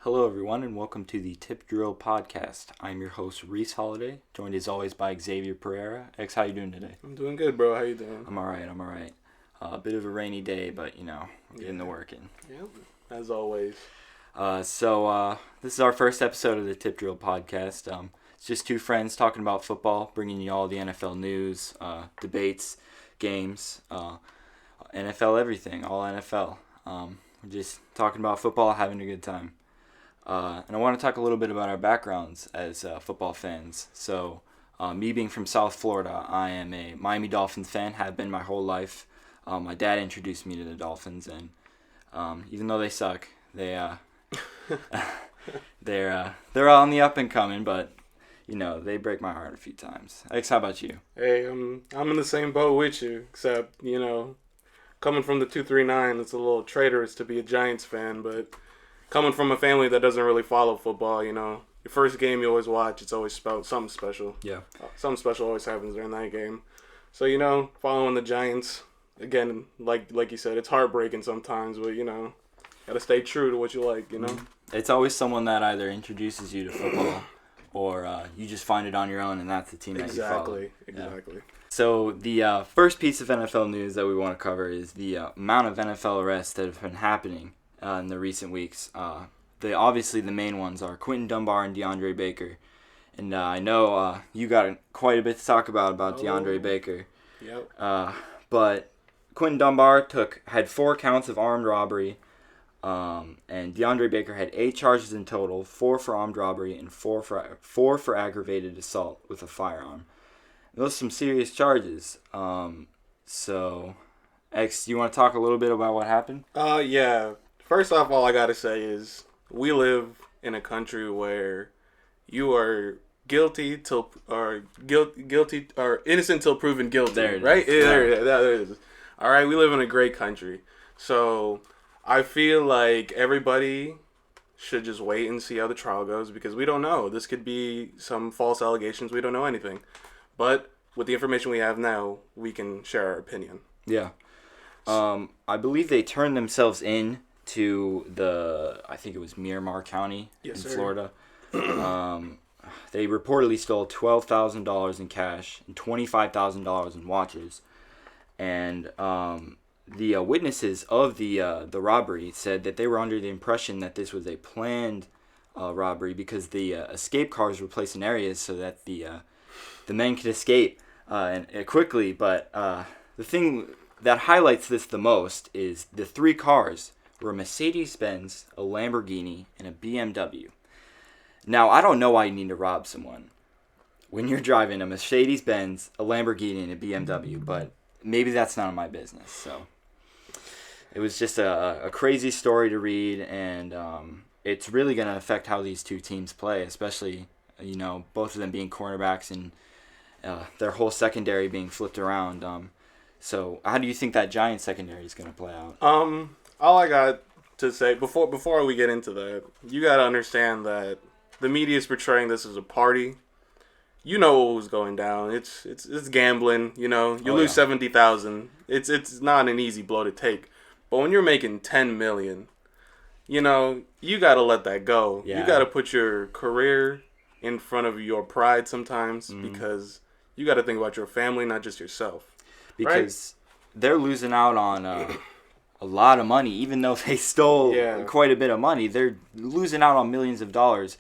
Hello, everyone, and welcome to the Tip Drill Podcast. I'm your host, Reese Holiday, joined as always by Xavier Pereira. X, how you doing today? I'm doing good, bro. How you doing? I'm all right. A bit of a rainy day, but, we're getting the work in. Yep, as always. This is our first episode of the Tip Drill Podcast. It's just two friends talking about football, bringing you all the NFL news, debates, games, NFL everything, all NFL. We're just talking about football, having a good time. And I want to talk a little bit about our backgrounds as football fans. So, me being from South Florida, I am a Miami Dolphins fan, have been my whole life. My dad introduced me to the Dolphins, and even though they suck, they're on the up and coming, but they break my heart a few times. X, how about you? Hey, I'm in the same boat with you, except coming from the 239, it's a little traitorous to be a Giants fan, but coming from a family that doesn't really follow football, your first game you always watch, it's always something special. Yeah. Something special always happens during that game. So, following the Giants, again, like you said, it's heartbreaking sometimes, but, got to stay true to what you like, It's always someone that either introduces you to football or you just find it on your own, and that's the team that you follow. Exactly. Yeah. So the first piece of NFL news that we want to cover is the amount of NFL arrests that have been happening in the recent weeks. Obviously the main ones are Quentin Dunbar and DeAndre Baker. And I know you got quite a bit to talk about DeAndre Baker. Yep. But Quentin Dunbar had 4 counts of armed robbery, and DeAndre Baker had 8 charges in total, 4 for armed robbery and 4 for aggravated assault with a firearm. Those are some serious charges. So, X, do you want to talk a little bit about what happened? Yeah. First off, all I gotta say is we live in a country where you are guilty or innocent till proven guilty. There it right? is. There it is. All right, we live in a great country, so I feel like everybody should just wait and see how the trial goes because we don't know. This could be some false allegations. We don't know anything, but with the information we have now, we can share our opinion. Yeah. I believe they turned themselves in to I think it was Miramar County in Florida. They reportedly stole $12,000 in cash and $25,000 in watches. And the witnesses of the robbery said that they were under the impression that this was a planned robbery because the escape cars were placed in areas so that the men could escape quickly. But the thing that highlights this the most is the 3 cars were a Mercedes-Benz, a Lamborghini, and a BMW. Now, I don't know why you need to rob someone when you're driving a Mercedes-Benz, a Lamborghini, and a BMW, but maybe that's none of my business. So it was just a crazy story to read, and it's really going to affect how these two teams play, especially, both of them being cornerbacks and their whole secondary being flipped around. So how do you think that Giants secondary is going to play out? All I got to say before we get into that, you got to understand that the media is portraying this as a party. You know what was going down. It's gambling. You lose $70,000. It's not an easy blow to take. But when you're making $10 million, you got to let that go. Yeah. You got to put your career in front of your pride sometimes because you got to think about your family, not just yourself. Because they're losing out on a lot of money, even though they stole quite a bit of money. They're losing out on millions of dollars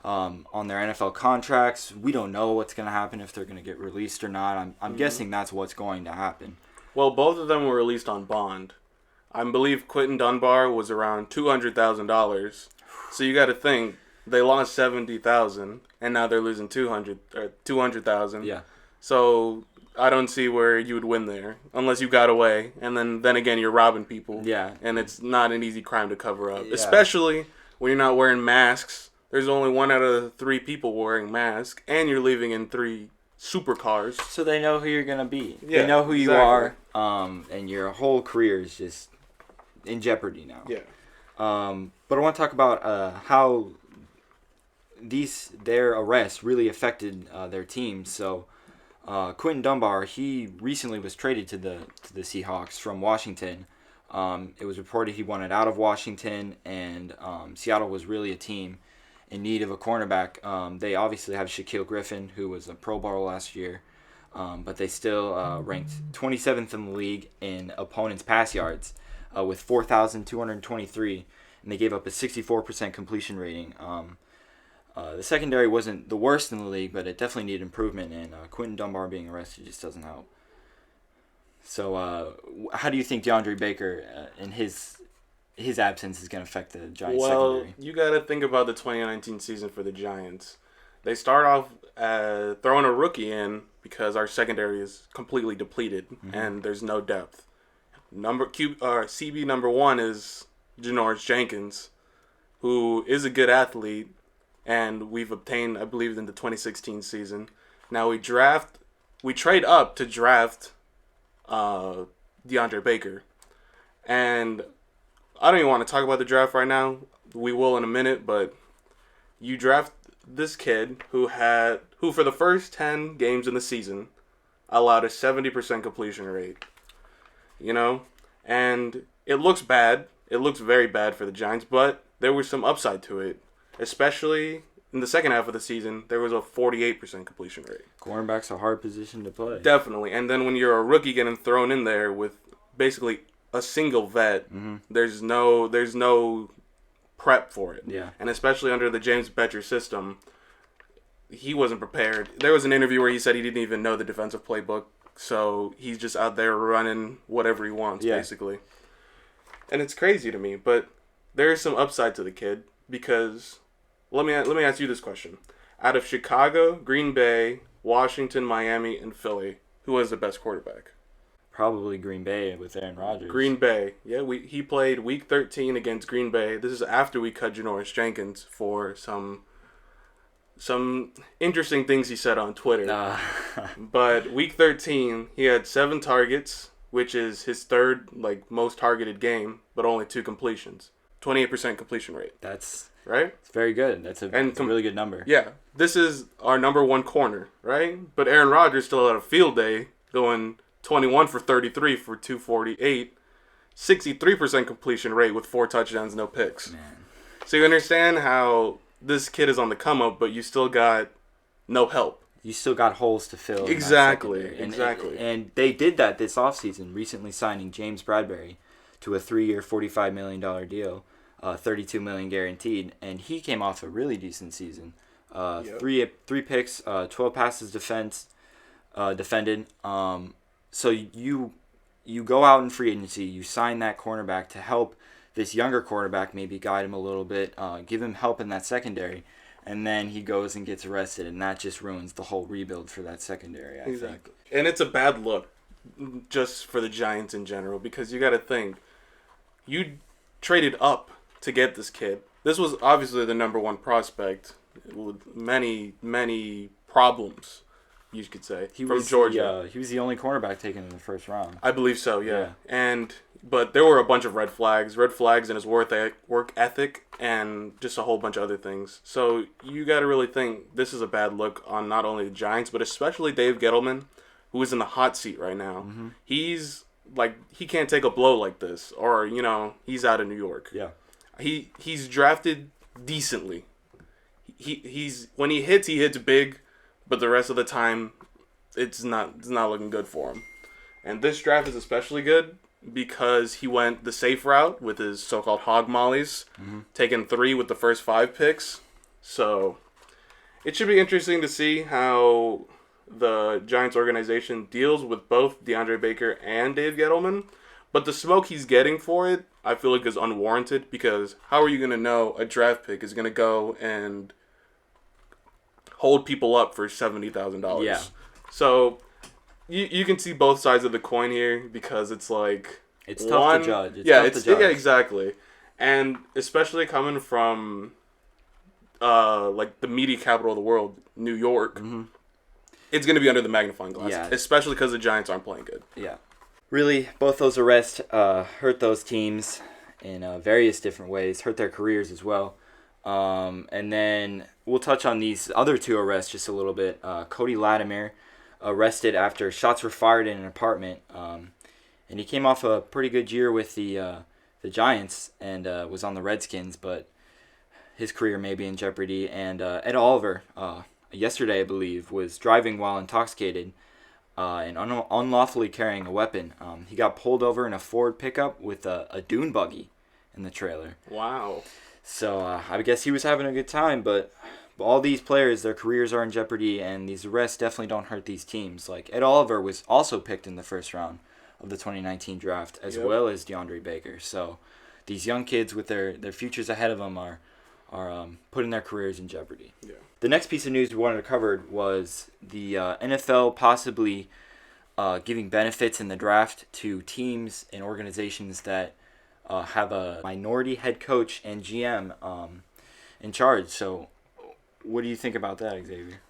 on their NFL contracts. We don't know what's going to happen, if they're going to get released or not. I'm guessing that's what's going to happen. Well, both of them were released on bond. I believe Quentin Dunbar was around $200,000. So you got to think they lost $70,000 and now they're losing $200,000. Yeah. So I don't see where you would win there unless you got away, and then again you're robbing people. Yeah. And it's not an easy crime to cover up, Yeah. especially when you're not wearing masks. There's only 1 out of 3 people wearing masks, and you're leaving in 3 supercars. So they know who you're going to be. Yeah, they know who you exactly. are, and your whole career is just in jeopardy now. Yeah. But I want to talk about how their arrests really affected their team. So Quentin Dunbar, he recently was traded to the Seahawks from Washington It was reported he wanted out of Washington, and Seattle was really a team in need of a cornerback. They obviously have Shaquille Griffin, who was a Pro Bowl last year, but they still ranked 27th in the league in opponents' pass yards with 4,223, and they gave up a 64% completion rating. The secondary wasn't the worst in the league, but it definitely needed improvement, and Quentin Dunbar being arrested just doesn't help. So, how do you think DeAndre Baker in his absence is going to affect the Giants secondary? Well, you got to think about the 2019 season for the Giants. They start off throwing a rookie in because our secondary is completely depleted and there's no depth. CB number 1 is Janoris Jenkins, who is a good athlete, and we've obtained, I believe, in the 2016 season. Now we trade up to draft DeAndre Baker, and I don't even want to talk about the draft right now. We will in a minute, but you draft this kid who for the first 10 games in the season allowed a 70% completion rate. And it looks bad. It looks very bad for the Giants, but there was some upside to it, especially in the second half of the season. There was a 48% completion rate. Cornerback's a hard position to play. Definitely. And then when you're a rookie getting thrown in there with basically a single vet, there's no prep for it. Yeah. And especially under the James Bettcher system, he wasn't prepared. There was an interview where he said he didn't even know the defensive playbook, so he's just out there running whatever he wants, basically. And it's crazy to me, but there's some upside to the kid because let me ask you this question. Out of Chicago, Green Bay, Washington, Miami, and Philly, who has the best quarterback? Probably Green Bay with Aaron Rodgers. Green Bay. Yeah, he played Week 13 against Green Bay. This is after we cut Janoris Jenkins for some interesting things he said on Twitter. But Week 13, he had 7 targets, which is his third most targeted game, but only 2 completions. 28% completion rate. That's right. It's very good. That's a really good number. Yeah, this is our number 1 corner, right? But Aaron Rodgers still had a field day, going 21 for 33 for 248, 63% completion rate with 4 touchdowns, no picks. Man. So you understand how this kid is on the come up, but you still got no help. You still got holes to fill. Exactly. And they did that this offseason, recently signing James Bradbury to a 3-year, $45 million deal, $32 million guaranteed, and he came off a really decent season. Three picks, 12 passes defended. So you go out in free agency, you sign that cornerback to help this younger quarterback, maybe guide him a little bit, give him help in that secondary, and then he goes and gets arrested, and that just ruins the whole rebuild for that secondary, I think. And it's a bad look just for the Giants in general, because you got to think, you traded up to get this kid. This was obviously the number 1 prospect with many, many problems, you could say, from Georgia. He was the only cornerback taken in the first round. I believe so, yeah. But there were a bunch of red flags in his work ethic, and just a whole bunch of other things. So you got to really think this is a bad look on not only the Giants, but especially Dave Gettleman, who is in the hot seat right now. Mm-hmm. He's he can't take a blow like this, or he's out of New York. Yeah, he's drafted decently. He's when he hits big, but the rest of the time, it's not looking good for him. And this draft is especially good because he went the safe route with his so-called hog mollies, taking 3 with the first 5 picks. So it should be interesting to see how the Giants organization deals with both DeAndre Baker and Dave Gettleman. But the smoke he's getting for it, I feel like is unwarranted, because how are you going to know a draft pick is going to go and hold people up for $70,000? Yeah. So you can see both sides of the coin here, because it's it's tough to judge. Yeah, exactly. And especially coming from the media capital of the world, New York, it's going to be under the magnifying glass, especially because the Giants aren't playing good. Yeah. Really, both those arrests hurt those teams in various different ways, hurt their careers as well. And then we'll touch on these other 2 arrests just a little bit. Cody Latimer, arrested after shots were fired in an apartment. and he came off a pretty good year with the Giants and was on the Redskins, but his career may be in jeopardy. And Ed Oliver, yesterday I believe, was driving while intoxicated and unlawfully carrying a weapon. He got pulled over in a Ford pickup with a dune buggy in the trailer. Wow. So I guess he was having a good time, but all these players, their careers are in jeopardy, and these arrests definitely don't hurt these teams. Like Ed Oliver was also picked in the first round of the 2019 draft, as well as DeAndre Baker. So these young kids with their futures ahead of them are putting their careers in jeopardy. Yeah. The next piece of news we wanted to cover was the NFL possibly giving benefits in the draft to teams and organizations that have a minority head coach and GM in charge. So what do you think about that, Xavier?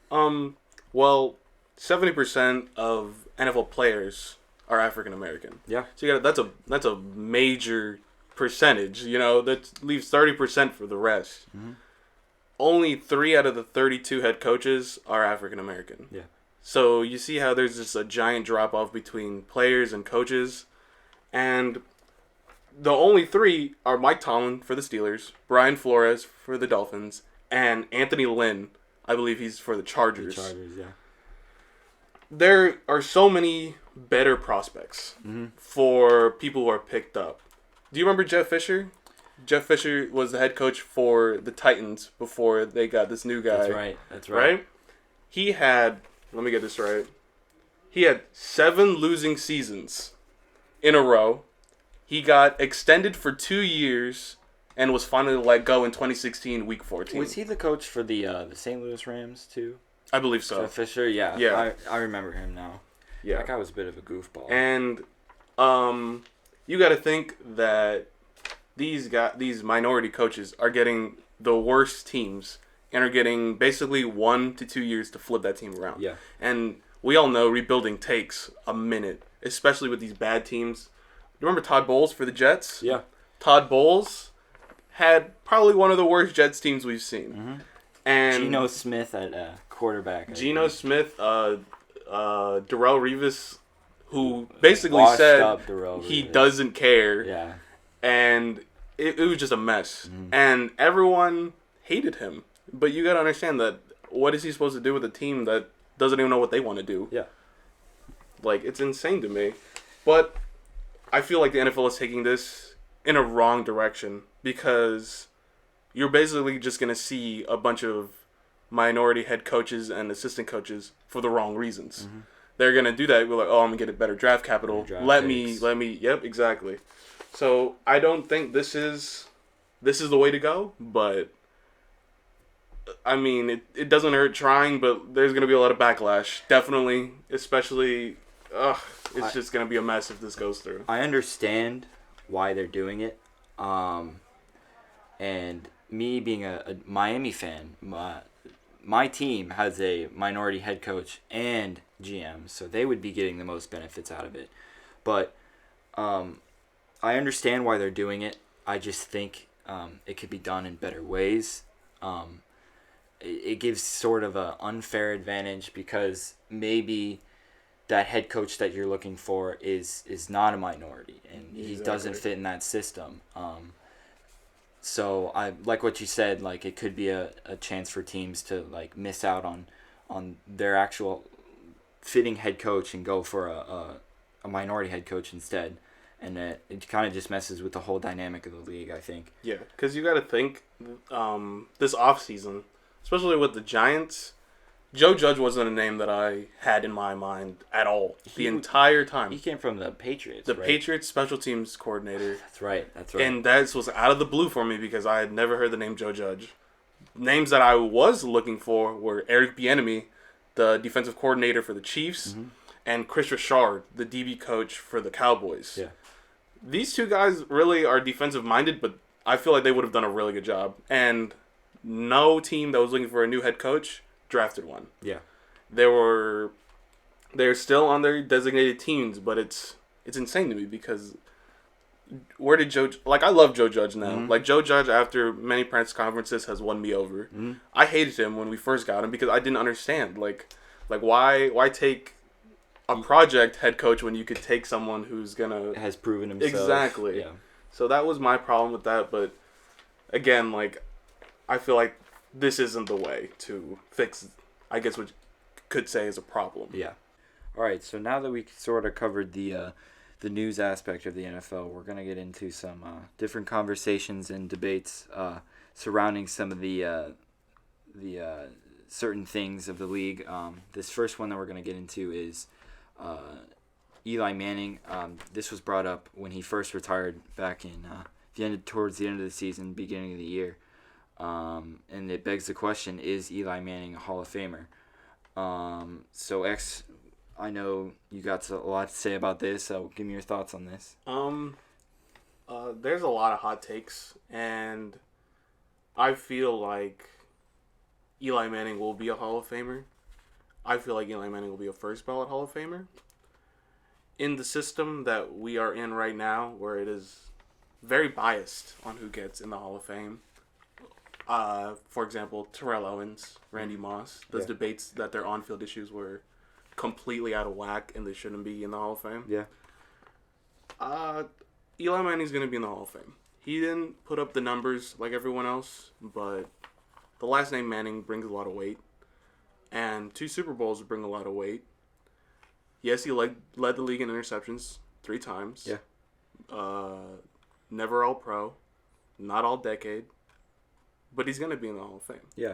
Well, 70% of NFL players are African American. Yeah. So that's a major percentage. That leaves 30% for the rest. Mm-hmm. Only 3 out of the 32 head coaches are African American. Yeah. So you see how there's just a giant drop off between players and coaches, and the only 3 are Mike Tomlin for the Steelers, Brian Flores for the Dolphins, and Anthony Lynn, I believe he's for the Chargers. The Chargers, yeah. There are so many better prospects for people who are picked up. Do you remember Jeff Fisher? Jeff Fisher was the head coach for the Titans before they got this new guy. That's right. He had, let me get this right, he had 7 losing seasons in a row. He got extended for 2 years and was finally let go in 2016, week 14. Was he the coach for the St. Louis Rams, too? I believe so. Jeff Fisher, yeah. Yeah. I remember him now. Yeah. That guy was a bit of a goofball. And you got to think that these minority coaches are getting the worst teams and are getting basically 1 to 2 years to flip that team around. Yeah. And we all know rebuilding takes a minute, especially with these bad teams. You remember Todd Bowles for the Jets? Yeah. Todd Bowles had probably one of the worst Jets teams we've seen. Mm-hmm. And Geno Smith at quarterback. Geno Smith, Darrelle Revis, who basically said he doesn't care. Yeah. And it was just a mess. And everyone hated him. But you got to understand that what is he supposed to do with a team that doesn't even know what they want to do? Yeah. Like, it's insane to me. But I feel like the NFL is taking this in a wrong direction because you're basically just going to see a bunch of minority head coaches and assistant coaches for the wrong reasons. They're going to do that. We're like, oh, I'm going to get a better draft capital. Let me. Yep, exactly. So I don't think this is the way to go, but I mean, it doesn't hurt trying, but there's going to be a lot of backlash. Definitely, especially, it's just going to be a mess if this goes through. I understand why they're doing it. And me being a Miami fan, my team has a minority head coach and GM, so they would be getting the most benefits out of it. But I understand why they're doing it. I just think it could be done in better ways. It gives sort of an unfair advantage because maybe that head coach that you're looking for is not a minority and he doesn't fit in that system. So I like what you said, like it could be a chance for teams to like miss out on their actual fitting head coach and go for a minority head coach instead. And it kind of just messes with the whole dynamic of the league, I think. Yeah, because you got to think this offseason, especially with the Giants, Joe Judge wasn't a name that I had in my mind at all the entire time. He came from the Patriots, The Patriots special teams coordinator. That's right. And that was out of the blue for me because I had never heard the name Joe Judge. Names that I was looking for were Eric Bieniemy, the defensive coordinator for the Chiefs, and Chris Richard, the DB coach for the Cowboys. Yeah. These two guys really are defensive-minded, but I feel like they would have done a really good job. And no team that was looking for a new head coach drafted one. Yeah. They're still on their designated teams, but it's insane to me because where did I love Joe Judge now. Like Joe Judge after many press conferences has won me over. I hated him when we first got him because I didn't understand like why take a project head coach when you could take someone who's gonna has proven himself. Exactly. Yeah. So that was my problem with that, but again, like, I feel like this isn't the way to fix, I guess what you could say is a problem. Yeah. All right, so now that we sort of covered the news aspect of the NFL, we're going to get into some different conversations and debates surrounding some of the certain things of the league. This first one that we're going to get into is Eli Manning. This was brought up when he first retired back in towards the end of the season, beginning of the year. And it begs the question, is Eli Manning a Hall of Famer? So X, I know you got a lot to say about this, so give me your thoughts on this. There's a lot of hot takes, and I feel like Eli Manning will be a Hall of Famer. I feel like Eli Manning will be a first ballot Hall of Famer. In the system that we are in right now, where it is very biased on who gets in the Hall of Fame. For example, Terrell Owens, Randy Moss, those debates that their on-field issues were completely out of whack and they shouldn't be in the Hall of Fame. Yeah. Eli Manning's going to be in the Hall of Fame. He didn't put up the numbers like everyone else, but the last name Manning brings a lot of weight. And 2 Super Bowls bring a lot of weight. Yes, he led the league in interceptions 3 times. Yeah. Never All-Pro. Not All-Decade. But he's going to be in the Hall of Fame. Yeah.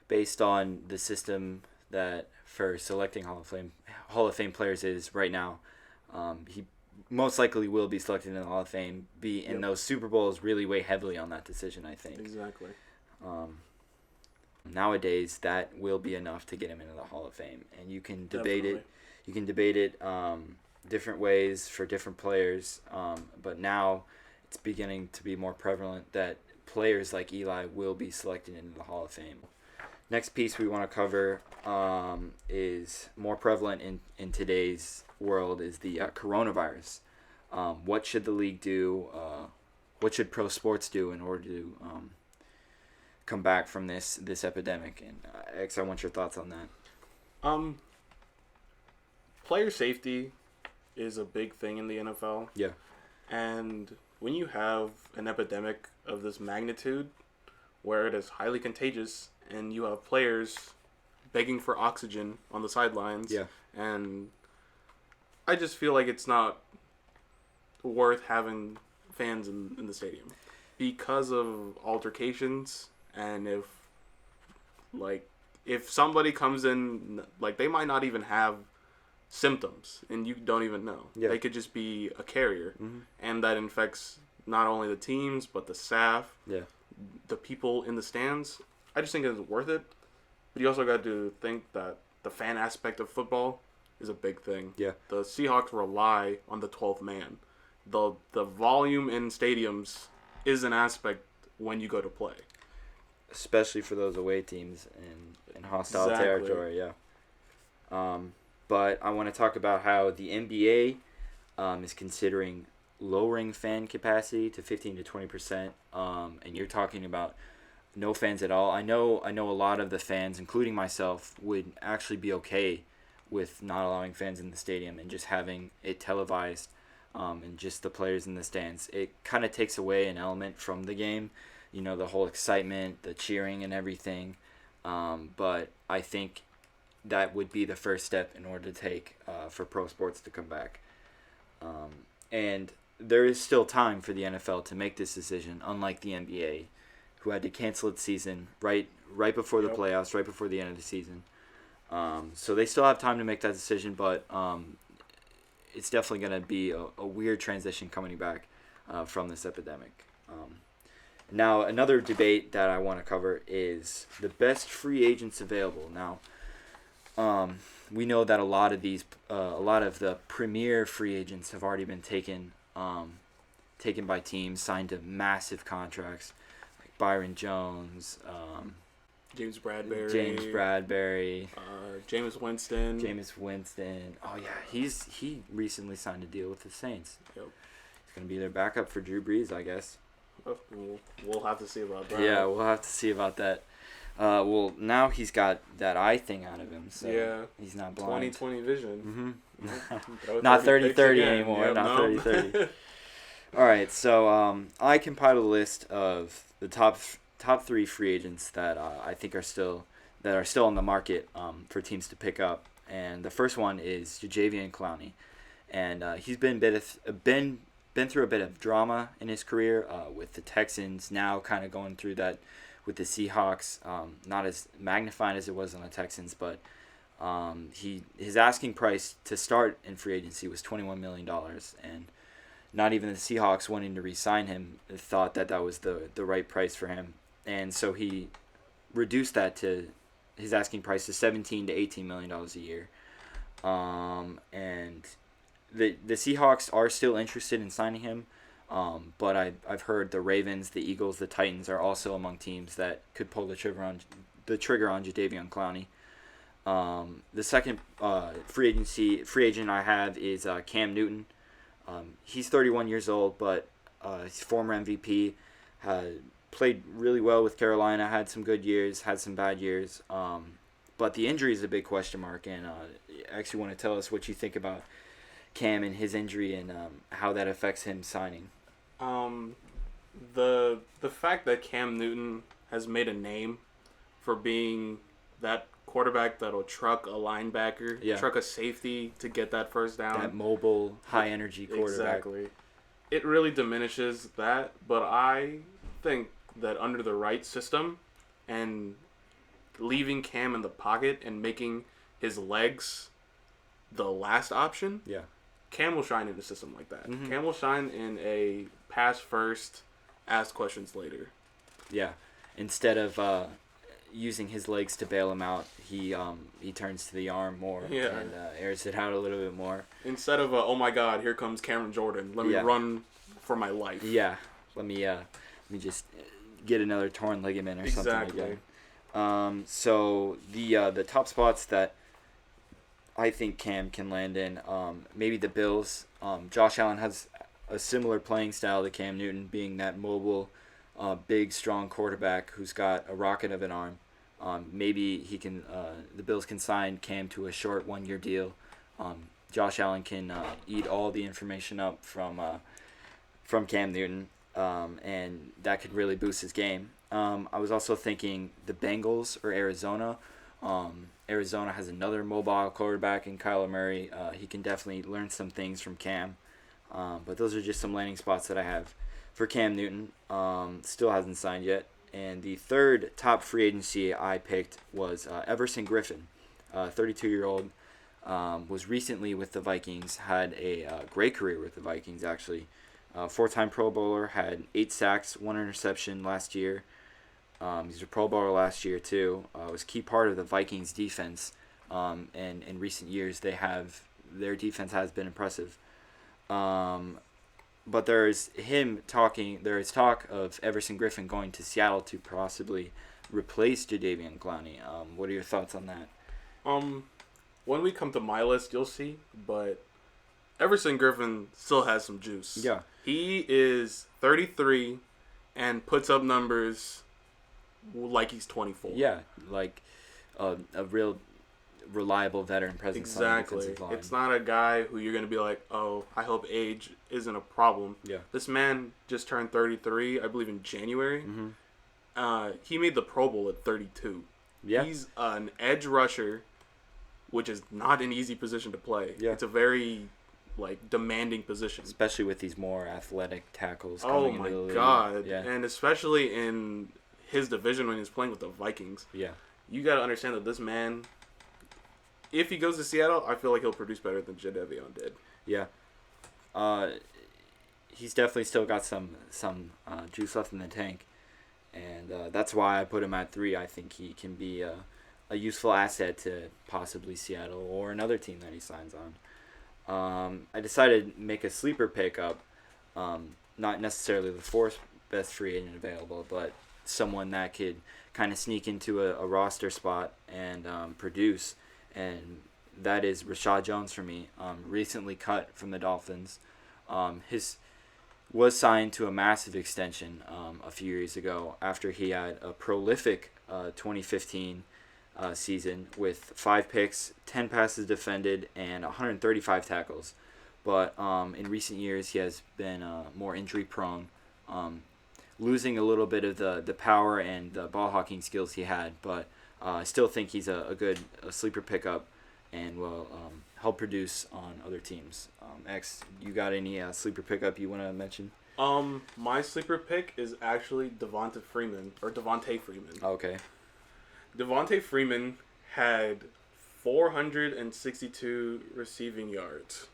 Based on the system that for selecting Hall of Fame players is right now, he most likely will be selected in the Hall of Fame. And those Super Bowls really weigh heavily on that decision, I think. Exactly. Nowadays, that will be enough to get him into the Hall of Fame, and you can debate Definitely. it. You can debate it different ways for different players, but now it's beginning to be more prevalent that players like Eli will be selected into the Hall of Fame. Next piece we want to cover is more prevalent in today's world is the coronavirus. What should the league do? What should pro sports do in order to come back from this epidemic? And X, I want your thoughts on that. Player safety is a big thing in the NFL. Yeah. And when you have an epidemic of this magnitude, where it is highly contagious, and you have players begging for oxygen on the sidelines, and I just feel like it's not worth having fans in the stadium because of altercations, and if somebody comes in, like, they might not even have symptoms and you don't even know. Yeah. They could just be a carrier, and that infects not only the teams but the staff, the people in the stands. I just think it's worth it, but you also got to think that the fan aspect of football is a big thing. Yeah. The Seahawks rely on the 12th man. The volume in stadiums is an aspect when you go to play, especially for those away teams in hostile territory. But I want to talk about how the NBA is considering lowering fan capacity to 15 to 20%. And you're talking about no fans at all. I know a lot of the fans, including myself, would actually be okay with not allowing fans in the stadium and just having it televised and just the players in the stands. It kind of takes away an element from the game, the whole excitement, the cheering and everything. But I think that would be the first step in order to take for pro sports to come back. And there is still time for the NFL to make this decision, unlike the NBA, who had to cancel its season right before the playoffs, right before the end of the season. So they still have time to make that decision, but it's definitely going to be a weird transition coming back from this epidemic. Now, another debate that I want to cover is the best free agents available. Now, we know that a lot of the premier free agents have already been taken by teams, signed to massive contracts, like Byron Jones, James Bradbury, Jameis Winston. Oh yeah, he recently signed a deal with the Saints. Yep. He's gonna be their backup for Drew Brees, I guess. We'll have to see about that. Yeah, we'll have to see about that. Well, now he's got that eye thing out of him, so Yeah. he's not blind. 20/20 vision. Mm-hmm. Not 30/30 anymore. Yep, not no. 30/30. All right, so I compiled a list of the top 3 free agents that I think are still on the market for teams to pick up, and the first one is Jadeveon Clowney, and he's been been through a bit of drama in his career with the Texans. Now kind of going through that with the Seahawks, not as magnified as it was on the Texans, but his asking price to start in free agency was $21 million, and not even the Seahawks wanting to re-sign him thought that was the right price for him, and so he reduced that to his asking price to $17 to $18 million a year, and the Seahawks are still interested in signing him, but I've heard the Ravens, the Eagles, the Titans are also among teams that could pull the trigger on Jadeveon Clowney. The second free agent I have is Cam Newton. He's 31 years old, but he's former MVP. Played really well with Carolina. Had some good years, had some bad years. But the injury is a big question mark. And actually want to tell us what you think about Cam and his injury and how that affects him signing. The fact that Cam Newton has made a name for being that quarterback that'll truck a linebacker, truck a safety to get that first down. That mobile, high-energy quarterback. Exactly. It really diminishes that, but I think that under the right system and leaving Cam in the pocket and making his legs the last option, Cam will shine in a system like that. Mm-hmm. Cam will shine in a pass first, ask questions later. Yeah. Instead of using his legs to bail him out, he turns to the arm more and airs it out a little bit more. Instead of oh my God, here comes Cameron Jordan. Let me run for my life. Yeah, let me just get another torn ligament or something again. So the top spots that I think Cam can land in, maybe the Bills. Josh Allen has a similar playing style to Cam Newton, being that mobile, big, strong quarterback who's got a rocket of an arm. Maybe he can. The Bills can sign Cam to a short 1-year deal. Josh Allen can eat all the information up from Cam Newton, and that could really boost his game. I was also thinking the Bengals or Arizona. Arizona has another mobile quarterback in Kyler Murray. He can definitely learn some things from Cam. But those are just some landing spots that I have for Cam Newton. Still hasn't signed yet. And the third top free agency I picked was Everson Griffin, 32-year-old. Was recently with the Vikings, had a great career with the Vikings, actually. 4-time Pro Bowler, had 8 sacks, 1 interception last year. He's a Pro Bowler last year, too. Was a key part of the Vikings' defense. And in recent years, their defense has been impressive. But there is talk of Everson Griffin going to Seattle to possibly replace Jadeveon Clowney. What are your thoughts on that? When we come to my list, you'll see. But Everson Griffin still has some juice. Yeah. He is 33 and puts up numbers like he's 24. Yeah, like a real reliable veteran presence on the defensive line. It's not a guy who you're going to be like, oh, I hope age isn't a problem. Yeah. This man just turned 33, I believe, in January. Mm-hmm. He made the Pro Bowl at 32. Yeah. He's an edge rusher, which is not an easy position to play. Yeah. It's a very demanding position. Especially with these more athletic tackles coming into the league. Oh, my God. Yeah. And especially in his division when he's playing with the Vikings. Yeah. You got to understand that this man, if he goes to Seattle, I feel like he'll produce better than Jadeveon did. Yeah. He's definitely still got some juice left in the tank. And that's why I put him at 3. I think he can be a useful asset to possibly Seattle or another team that he signs on. I decided to make a sleeper pickup, not necessarily the 4th best free agent available, but someone that could kind of sneak into a roster spot and produce, and that is Rashad Jones for me. Recently cut from the Dolphins. Was signed to a massive extension a few years ago after he had a prolific 2015 season with 5 picks, 10 passes defended, and 135 tackles. But in recent years, he has been more injury prone, losing a little bit of the power and the ball hawking skills he had. But I still think he's a good sleeper pickup and will help produce on other teams. X, you got any sleeper pickup you want to mention? My sleeper pick is actually Devonta Freeman, or Devontae Freeman. Okay. Devontae Freeman had 462 receiving yards.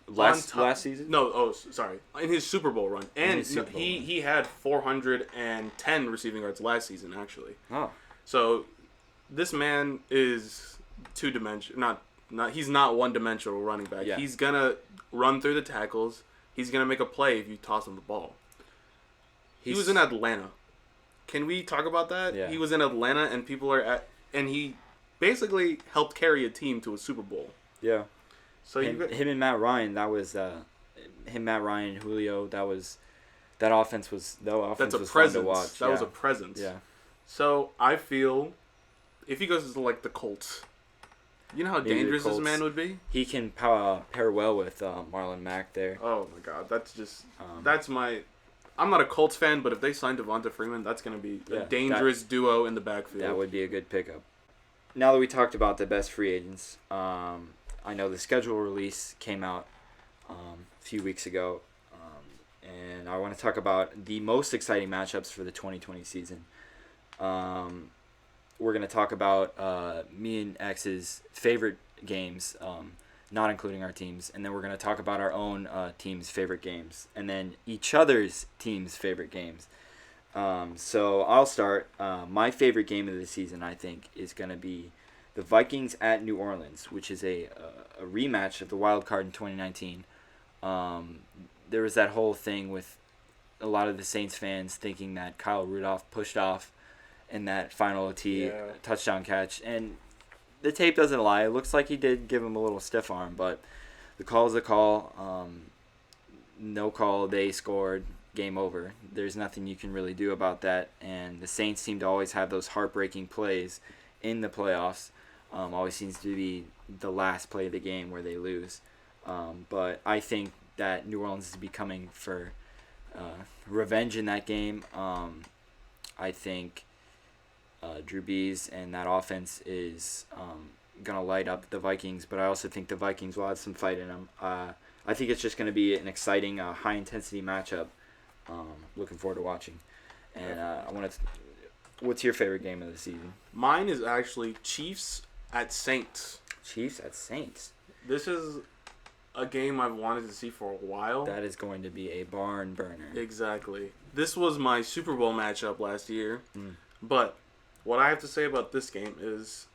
Last season? No, sorry. In his Super Bowl run. And he had 410 receiving yards last season, actually. Oh. So this man is two-dimensional. He's not one-dimensional running back. Yeah. He's going to run through the tackles. He's going to make a play if you toss him the ball. He was in Atlanta. Can we talk about that? Yeah. He was in Atlanta, and and he basically helped carry a team to a Super Bowl. Yeah. So him and Matt Ryan, Matt Ryan, Julio, that offense was that's a was presence. fun to watch. That was a presence. Yeah. So I feel if he goes to like the Colts, you know how Maybe dangerous the this Colts. man would be? He can pair well with Marlon Mack there. Oh my God, that's just I'm not a Colts fan, but if they sign Devonta Freeman, that's going to be a dangerous duo in the backfield. That would be a good pickup. Now that we talked about the best free agents, I know the schedule release came out a few weeks ago, and I want to talk about the most exciting matchups for the 2020 season. We're going to talk about me and X's favorite games, not including our teams, and then we're going to talk about our own team's favorite games, and then each other's team's favorite games. So I'll start. My favorite game of the season, I think, is going to be the Vikings at New Orleans, which is a rematch of the wild card in 2019. There was that whole thing with a lot of the Saints fans thinking that Kyle Rudolph pushed off in that final OT touchdown catch, and the tape doesn't lie. It looks like he did give him a little stiff arm, but the call is a call. No call, they scored. Game over. There's nothing you can really do about that, and the Saints seem to always have those heartbreaking plays in the playoffs. Always seems to be the last play of the game where they lose. But I think that New Orleans is becoming for revenge in that game. I think Drew Brees and that offense is going to light up the Vikings, but I also think the Vikings will have some fight in them. I think it's just going to be an exciting, high-intensity matchup. Looking forward to watching. And I want to. What's your favorite game of the season? Mine is actually Chiefs at Saints. Chiefs at Saints. This is a game I've wanted to see for a while. That is going to be a barn burner. Exactly. This was my Super Bowl matchup last year. But what I have to say about this game is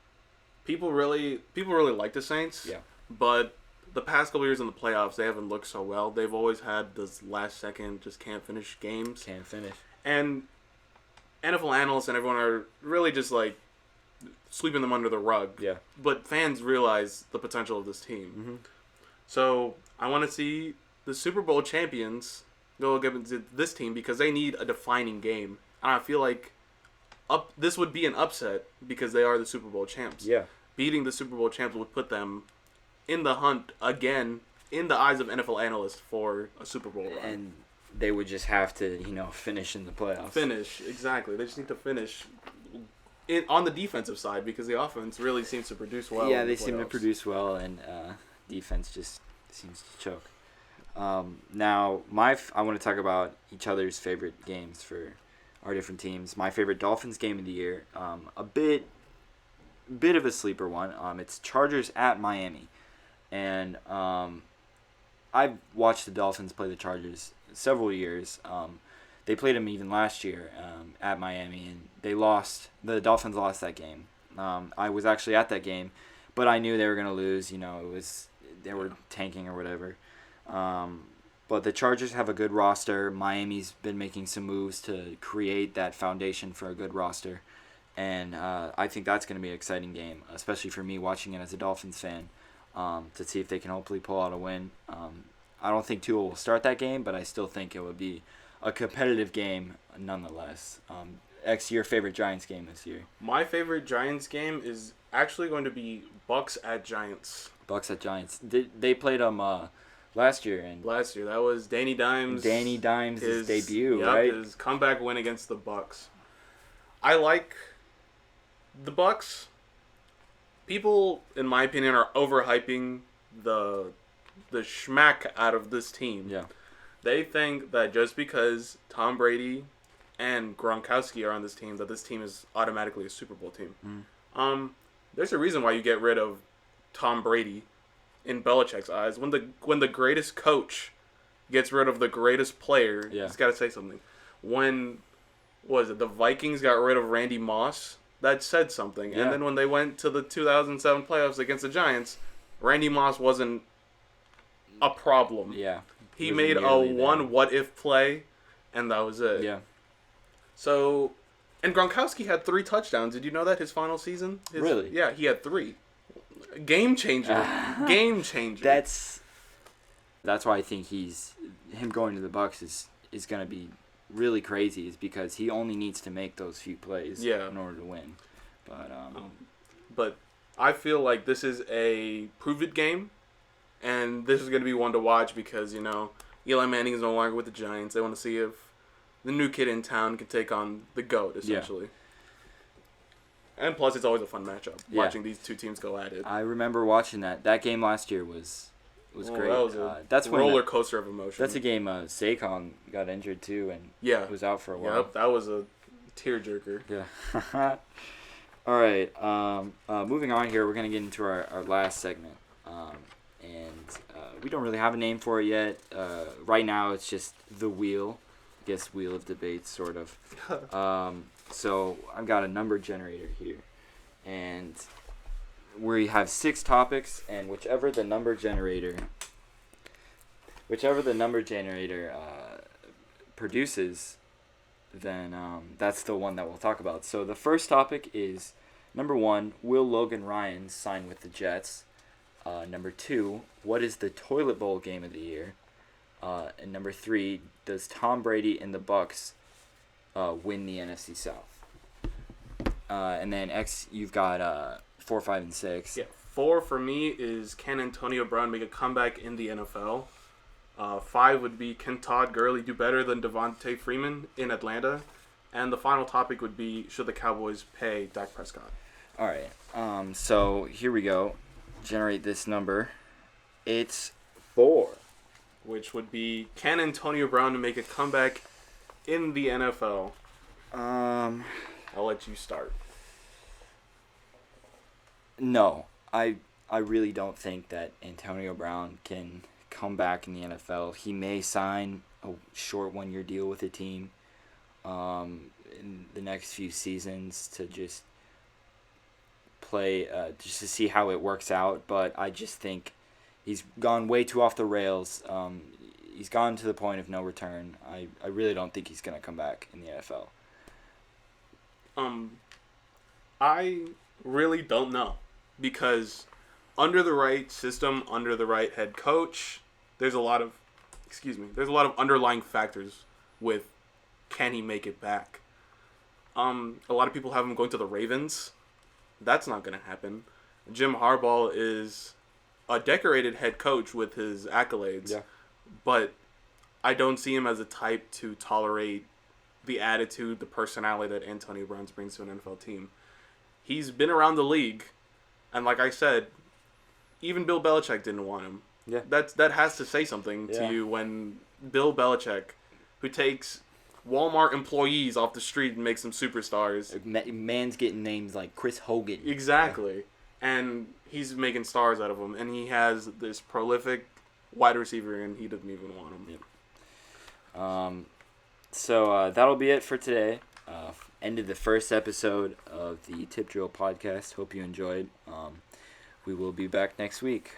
people really like the Saints. Yeah. But the past couple years in the playoffs, they haven't looked so well. They've always had this last second, just can't finish games. Can't finish. And NFL analysts and everyone are really just like sweeping them under the rug. Yeah. But fans realize the potential of this team. So I want to see the Super Bowl champions go against this team because they need a defining game. And I feel like this would be an upset because they are the Super Bowl champs. Yeah. Beating the Super Bowl champs would put them in the hunt again in the eyes of NFL analysts for a Super Bowl run. And they would just have to, finish in the playoffs. Finish, exactly. They just need to finish on the defensive side because the offense really seems to produce well. Yeah, they seem to produce well, and defense just seems to choke. Now, I want to talk about each other's favorite games for our different teams. My favorite Dolphins game of the year, a bit of a sleeper one. It's Chargers at Miami. And I've watched the Dolphins play the Chargers several years. They played them even last year at Miami, and they lost. The Dolphins lost that game. I was actually at that game, but I knew they were going to lose. They were tanking or whatever. But the Chargers have a good roster. Miami's been making some moves to create that foundation for a good roster. And I think that's going to be an exciting game, especially for me watching it as a Dolphins fan. To see if they can hopefully pull out a win. I don't think Tua will start that game, but I still think it would be a competitive game nonetheless. Your favorite Giants game this year? My favorite Giants game is actually going to be Bucks at Giants. Bucks at Giants. They played them last year. Last year, that was Danny Dimes' debut, right? His comeback win against the Bucks. I like the Bucks. People, in my opinion, are overhyping the schmack out of this team. Yeah. They think that just because Tom Brady and Gronkowski are on this team, that this team is automatically a Super Bowl team. There's a reason why you get rid of Tom Brady in Belichick's eyes. When the greatest coach gets rid of the greatest player, he's got to say something. When the Vikings got rid of Randy Moss, that said something. Yeah. And then when they went to the 2007 playoffs against the Giants, Randy Moss wasn't a problem. Yeah. He made a one what-if play, and that was it. Yeah. So, and Gronkowski had 3 touchdowns. Did you know that his final season? Really? Yeah, he had 3. Game changer. Game changer. That's why I think him going to the Bucks is going to be really crazy, is because he only needs to make those few plays in order to win. But I feel like this is a prove-it game, and this is going to be one to watch because, Eli Manning is no longer with the Giants. They want to see if the new kid in town can take on the GOAT, essentially. Yeah. And plus, it's always a fun matchup, watching these two teams go at it. I remember watching that. That game last year was great. That was a roller coaster of emotion. That's a game Saquon got injured too and was out for a while. Yep, that was a tearjerker. Yeah. All right. Moving on here, we're going to get into our last segment. We don't really have a name for it yet. Right now, it's just the wheel. I guess wheel of debate, sort of. So I've got a number generator here. And we have 6 topics, and whichever the number generator produces, then that's the one that we'll talk about. So the first topic is, number 1, will Logan Ryan sign with the Jets? Number 2, what is the toilet bowl game of the year? And number 3, does Tom Brady and the Bucks win the NFC South? And then X, you've got 4, 5, and 6. Yeah, 4 for me is, can Antonio Brown make a comeback in the NFL? 5 would be, can Todd Gurley do better than Devontae Freeman in Atlanta? And the final topic would be, should the Cowboys pay Dak Prescott? All right. So here we go. Generate this number. It's 4. Which would be, can Antonio Brown make a comeback in the NFL? I'll let you start. No, I really don't think that Antonio Brown can come back in the NFL. He may sign a short 1-year deal with a team in the next few seasons to just play, just to see how it works out. But I just think he's gone way too off the rails. He's gone to the point of no return. I really don't think he's going to come back in the NFL. I really don't know, because under the right system, under the right head coach, there's a lot of underlying factors with, can he make it back? A lot of people have him going to the Ravens. That's not going to happen. Jim Harbaugh is a decorated head coach with his accolades, but I don't see him as a type to tolerate the attitude, the personality that Antonio Brown brings to an NFL team. He's been around the league, and like I said, even Bill Belichick didn't want him. Yeah. That has to say something to you when Bill Belichick, who takes Walmart employees off the street and makes them superstars. Man's getting names like Chris Hogan. Exactly. And he's making stars out of them, and he has this prolific wide receiver, and he doesn't even want him. Yep. So that'll be it for today. Ended the first episode of the Tip Drill podcast. Hope you enjoyed. We will be back next week.